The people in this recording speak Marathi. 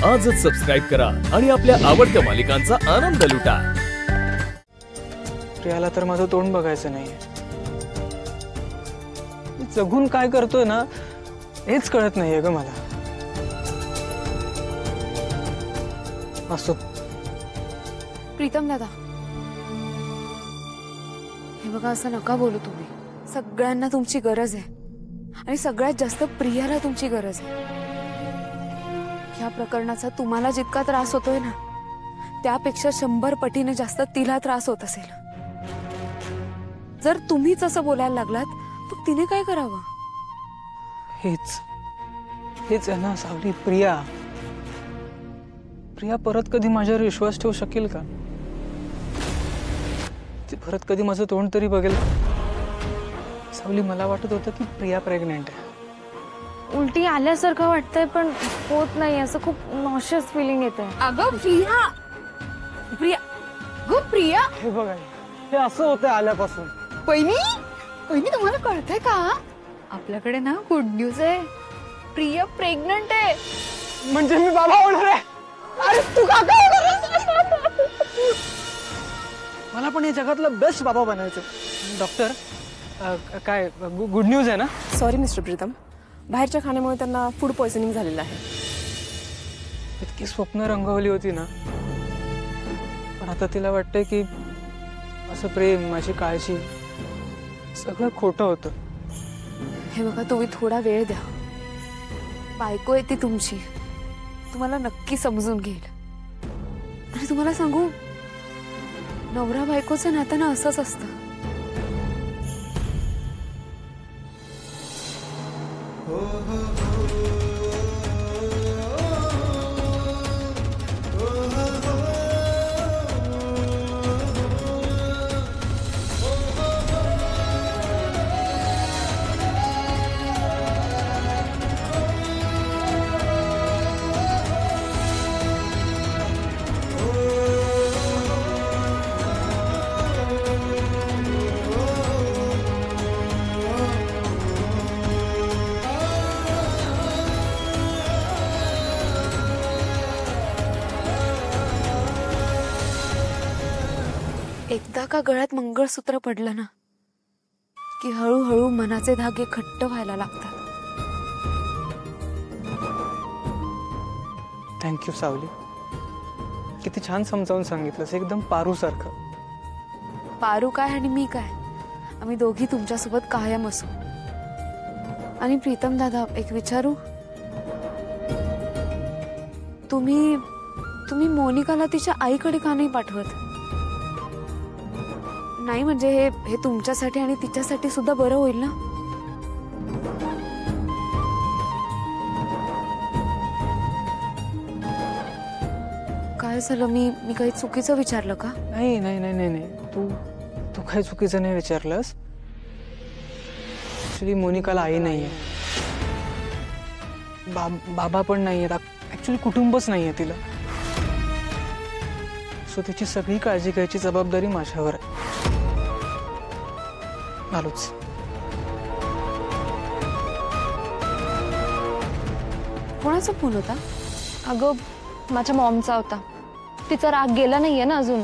आजच सबस्क्राइब करा आणि आपल्या आवडत्या मालिकांचा आनंद लुटा। प्रियाला तर माझं तोंड बघायचं नाहीये। जगून काय करतोय ना हेच कळत नाहीये ग मला। असो प्रीतम दादा, हे बघा असं नका बोलू तुम्ही। सगळ्यांना तुमची गरज आहे आणि सगळ्यात जास्त प्रियाला तुमची गरज आहे। या प्रकरणाचा तुम्हाला जितका त्रास होतोय ना त्यापेक्षा 100 पटीने जास्त तिला त्रास होत असेल। जर तुम्हीच असं बोलायला लागलात तर तिने काय करावं? हेच आहे ना सावली। प्रिया परत कधी माझ्यावर विश्वास ठेवू शकेल का? ती परत कधी माझं तोंड तरी बघेल? सावली, मला वाटत होतं की प्रिया प्रेग्नेंट आहे। उलटी आल्यासारखं वाटतंय पण होत नाही, असं खूप नॉशियस फीलिंग येतंय। अगं प्रिया प्रिया हे बघा, हे असं होतं आल्यापासून। पहिली तुम्हाला कळतंय का? आपल्याकडे ना गुड न्यूज आहे। प्रिया प्रेग्नंट आहे। म्हणजे मी बाबा होणार आहे? अरे तू काका होणार? मला पण या जगातला बेस्ट बाबा बनायचं। डॉक्टर, काय गुड न्यूज आहे ना? सॉरी मिस्टर प्रीतम, बाहेरच्या खाण्यामुळे त्यांना फूड पॉइझनिंग झालेलं आहे। इतकी स्वप्न रंगवली होती ना, पण आता तिला वाटतंय की असं प्रेम, माझी काळजी सगळं खोटं होतं। हे बघा, तुम्ही थोडा वेळ द्या। बायको आहे ती तुमची, तुम्हाला नक्की समजून घेईल। आणि तुम्हाला सांगू, नवरा बायकोचं नातं ना असंच असतं। एकदा का गळ्यात मंगळसूत्र पडलं ना की हळूहळू मनाचे धागे घट्ट व्हायला लागतात। थँक्यू सावली, किती छान समजावून सांगितलंस, एकदम पारू सारखं। पारू काय आणि मी काय, आम्ही दोघी तुमच्यासोबत कायम असू। आणि प्रीतम दादा, एक विचारू? तुम्ही मोनिकाला तिच्या आईकडे का नाही पाठवत? नाही म्हणजे हे तुमच्यासाठी आणि तिच्यासाठी सुद्धा बरं होईल ना? काय झालं? मी काही चुकीचं विचारलं का? नाही नाही नाही नाही नाही, तू काही चुकीचं नाही विचारलंस। ऍक्च्युली मोनिकाला आई नाहीये, बाबा पण नाहीये, ऍक्च्युली कुटुंबच नाहीये तिला। सो तिची सगळी काळजी घ्यायची जबाबदारी माझ्यावर आहे। आलोच। कोणाचा फोन होता? अगं माझ्या मॉमचा होता, तिचा राग गेला नाहीये ना अजून।